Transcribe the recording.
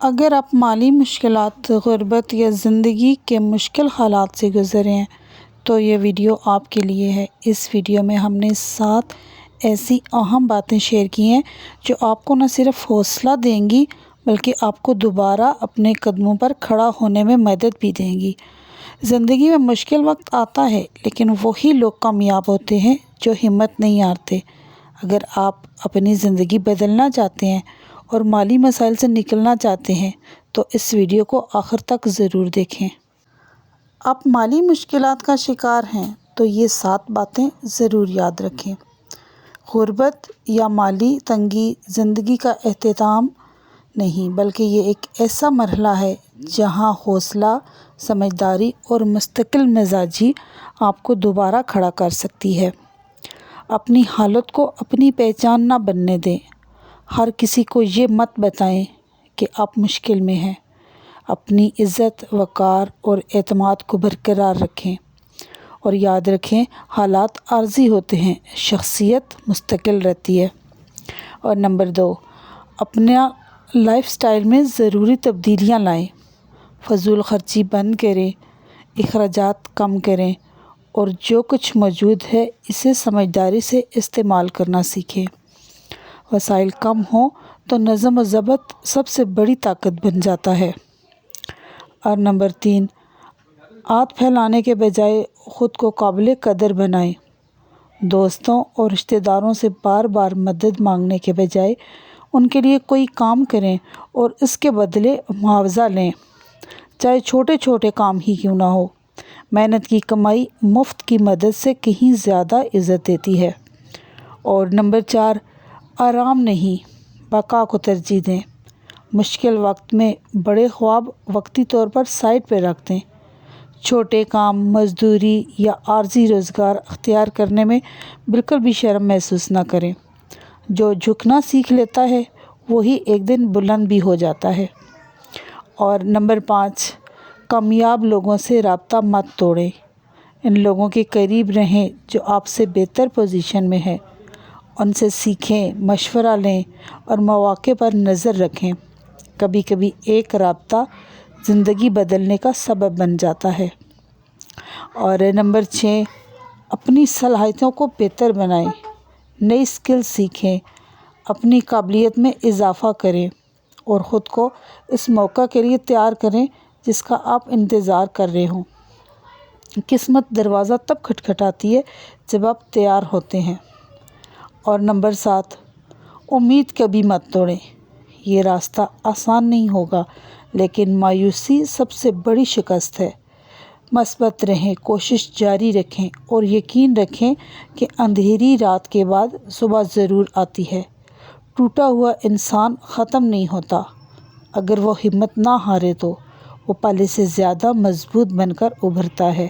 اگر آپ مالی مشکلات، غربت یا زندگی کے مشکل حالات سے گزرے ہیں تو یہ ویڈیو آپ کے لیے ہے۔ اس ویڈیو میں ہم نے 7 ایسی اہم باتیں شیئر کی ہیں جو آپ کو نہ صرف حوصلہ دیں گی بلکہ آپ کو دوبارہ اپنے قدموں پر کھڑا ہونے میں مدد بھی دیں گی۔ زندگی میں مشکل وقت آتا ہے لیکن وہی لوگ کامیاب ہوتے ہیں جو ہمت نہیں ہارتے۔ اگر آپ اپنی زندگی بدلنا چاہتے ہیں اور مالی مسائل سے نکلنا چاہتے ہیں تو اس ویڈیو کو آخر تک ضرور دیکھیں۔ آپ مالی مشکلات کا شکار ہیں تو یہ 7 باتیں ضرور یاد رکھیں۔ غربت یا مالی تنگی زندگی کا اختتام نہیں بلکہ یہ ایک ایسا مرحلہ ہے جہاں حوصلہ، سمجھداری اور مستقل مزاجی آپ کو دوبارہ کھڑا کر سکتی ہے۔ اپنی حالت کو اپنی پہچان نہ بننے دیں۔ ہر کسی کو یہ مت بتائیں کہ آپ مشکل میں ہیں۔ اپنی عزت، وقار اور اعتماد کو برقرار رکھیں اور یاد رکھیں حالات عارضی ہوتے ہیں، شخصیت مستقل رہتی ہے۔ اور نمبر 2، اپنا لائف سٹائل میں ضروری تبدیلیاں لائیں۔ فضول خرچی بند کریں، اخراجات کم کریں اور جو کچھ موجود ہے اسے سمجھداری سے استعمال کرنا سیکھیں۔ وسائل کم ہوں تو نظم و ضبط سب سے بڑی طاقت بن جاتا ہے۔ اور نمبر 3، آنت پھیلانے کے بجائے خود کو قابل قدر بنائیں۔ دوستوں اور رشتہ داروں سے بار بار مدد مانگنے کے بجائے ان کے لیے کوئی کام کریں اور اس کے بدلے معاوضہ لیں، چاہے چھوٹے چھوٹے کام ہی کیوں نہ ہو۔ محنت کی کمائی مفت کی مدد سے کہیں زیادہ عزت دیتی ہے۔ اور نمبر 4، آرام نہیں، بقا کو ترجیح دیں۔ مشکل وقت میں بڑے خواب وقتی طور پر سائڈ پہ رکھ دیں۔ چھوٹے کام، مزدوری یا عارضی روزگار اختیار کرنے میں بالکل بھی شرم محسوس نہ کریں۔ جو جھکنا سیکھ لیتا ہے وہی ایک دن بلند بھی ہو جاتا ہے۔ اور نمبر 5، کامیاب لوگوں سے رابطہ مت توڑیں۔ ان لوگوں کے قریب رہیں جو آپ سے بہتر پوزیشن میں ہیں۔ ان سے سیکھیں، مشورہ لیں اور مواقع پر نظر رکھیں۔ کبھی کبھی ایک رابطہ زندگی بدلنے کا سبب بن جاتا ہے۔ اور نمبر 6، اپنی صلاحیتوں کو بہتر بنائیں۔ نئی اسکل سیکھیں، اپنی قابلیت میں اضافہ کریں اور خود کو اس موقع کے لیے تیار کریں جس کا آپ انتظار کر رہے ہوں۔ قسمت دروازہ تب کھٹکھٹاتی ہے جب آپ تیار ہوتے ہیں۔ اور نمبر 7، امید کبھی مت توڑیں۔ یہ راستہ آسان نہیں ہوگا لیکن مایوسی سب سے بڑی شکست ہے۔ مثبت رہیں، کوشش جاری رکھیں اور یقین رکھیں کہ اندھیری رات کے بعد صبح ضرور آتی ہے۔ ٹوٹا ہوا انسان ختم نہیں ہوتا۔ اگر وہ ہمت نہ ہارے تو وہ پہلے سے زیادہ مضبوط بن کر ابھرتا ہے۔